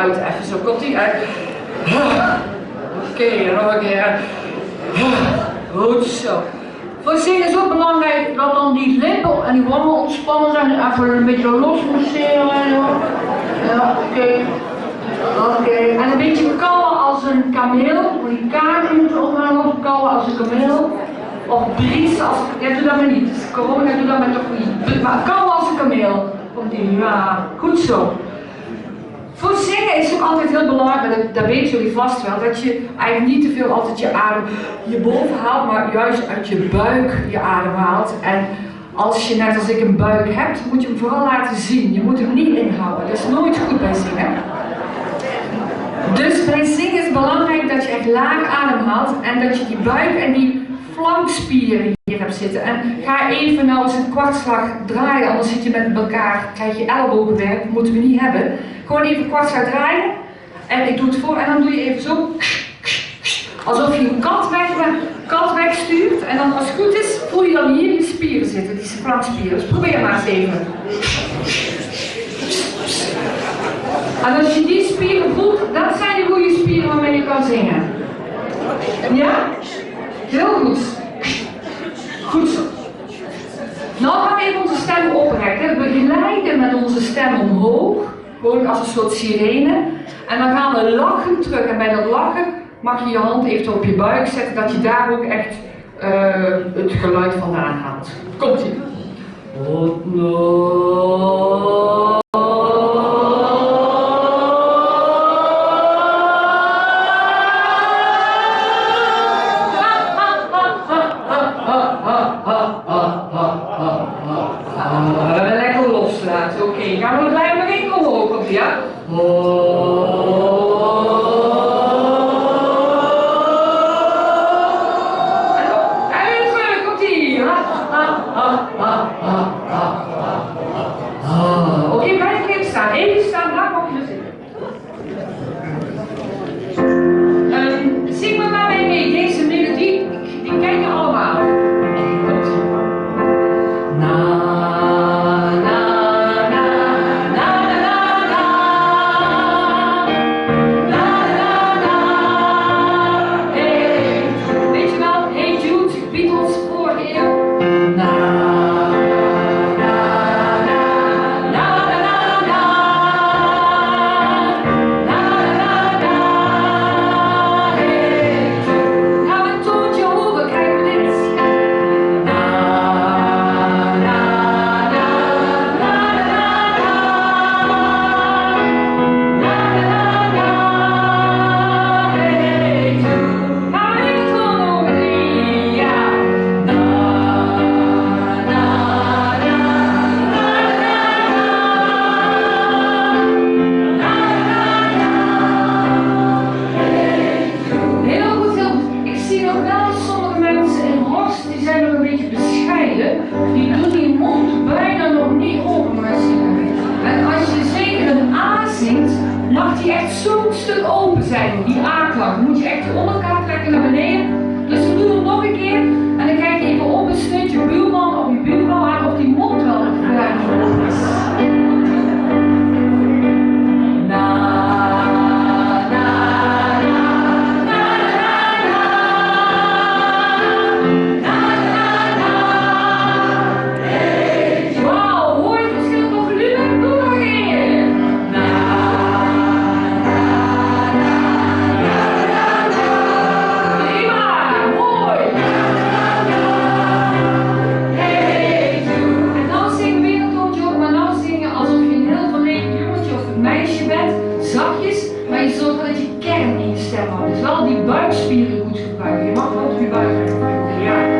uit, even zo, komt die uit. Oké, nog een keer. Goed zo. Voor zingen is ook belangrijk dat dan die lippen en die wangen ontspannen zijn, even een beetje los masseren en zo. Ja, oké. En een beetje kallen als een kameel, voor die kaarten moeten ook maar nog kallen als een kameel. Of bries, als, ja, doe dat maar niet, het is corona, doe dat maar toch niet. Maar kallen als een kameel. Komt die, ja, goed zo. Voor zingen is het ook altijd heel belangrijk, dat weten jullie vast wel, dat je eigenlijk niet te veel altijd je adem hierboven haalt, maar juist uit je buik je adem haalt. En als je net als ik een buik hebt, moet je hem vooral laten zien. Je moet hem niet inhouden, dat is nooit goed bij zingen. Dus bij zingen is het belangrijk dat je echt laag adem haalt en dat je die buik en die flankspieren hier hebt zitten. En ga even nou eens een kwartslag draaien, anders zit je met elkaar, krijg je ellebogenwerk, dat moeten we niet hebben. Gewoon even een kwartslag draaien en ik doe het voor en dan doe je even zo, alsof je een kat wegstuurt en dan als het goed is, voel je dan hier je spieren zitten, die flankspieren. Dus probeer maar eens even. En als je die spieren voelt, dat zijn de goede spieren waarmee je kan zingen. Ja? Heel goed. Goed zo. Nou gaan we even onze stem oprekken. We glijden met onze stem omhoog. Gewoon als een soort sirene. En dan gaan we lachen terug. En bij dat lachen mag je je hand even op je buik zetten. Dat je daar ook echt het geluid vandaan haalt. Komt-ie. Lekker loslaten. Oké, gaan we blijven nog één keer omhoog, komt ie, ja? En weer terug, komt ie. Oké, blijf even staan. Even staan, daar mag je er zitten. Zing maar mij mee. Deze melodie, die ken je allemaal. Die doen die mond bijna nog niet open maar zingen. En als je zeker een A zingt, mag die echt zo'n stuk open zijn, die A-klank. Dan moet je echt onder elkaar trekken naar beneden. Dus we doen het nog een keer en dan kijk je even op een sneutje buurman of je buurvrouw aan of die mond wel even ruim open is. Zachtjes, maar je zorgt wel dat je kern in je stem houdt. Dus wel die buikspieren goed gebruiken. Je mag wel op je buik gebruiken. Ja.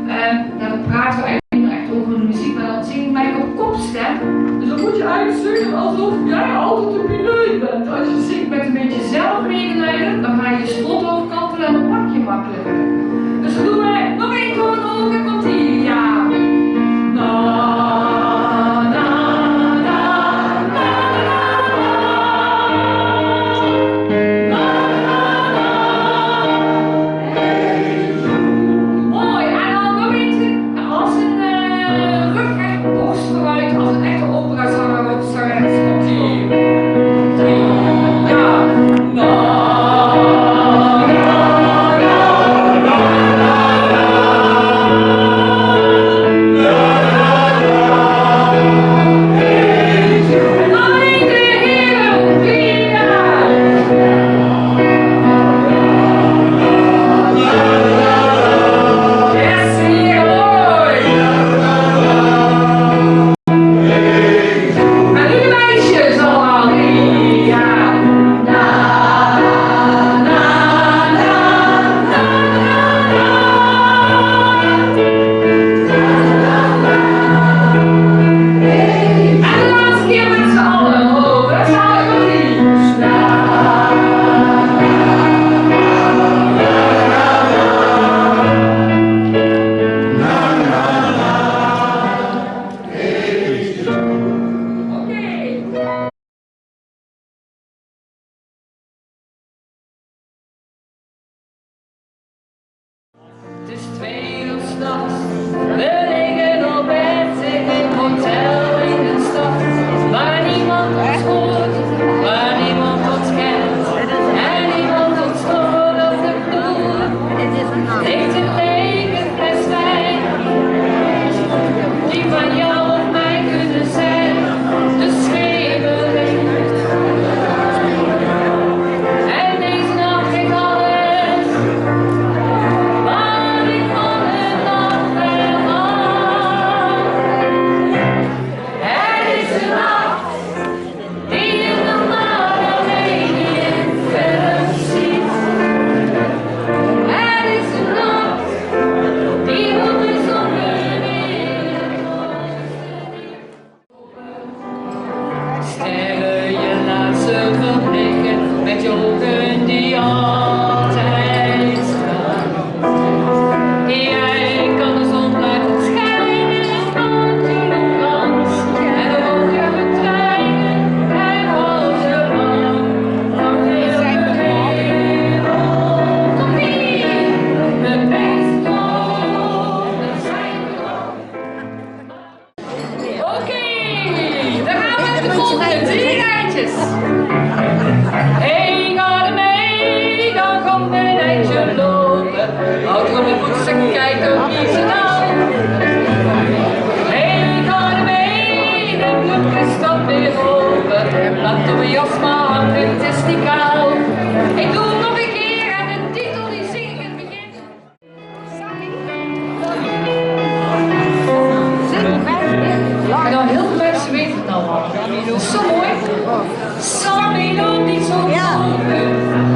Dan praten we eigenlijk niet meer echt over de muziek, maar dan zing ik mij op kopstem. Dus dan moet je eigenlijk zingen alsof jij altijd de pineut bent. Als je zingt met een beetje zelfmedelijden, dan ga je je slot overkantelen en dan pak je makkelijker. Dus dan doen we nog één keer een ogen, komt ie, ja. Sammy loopt niet zo open.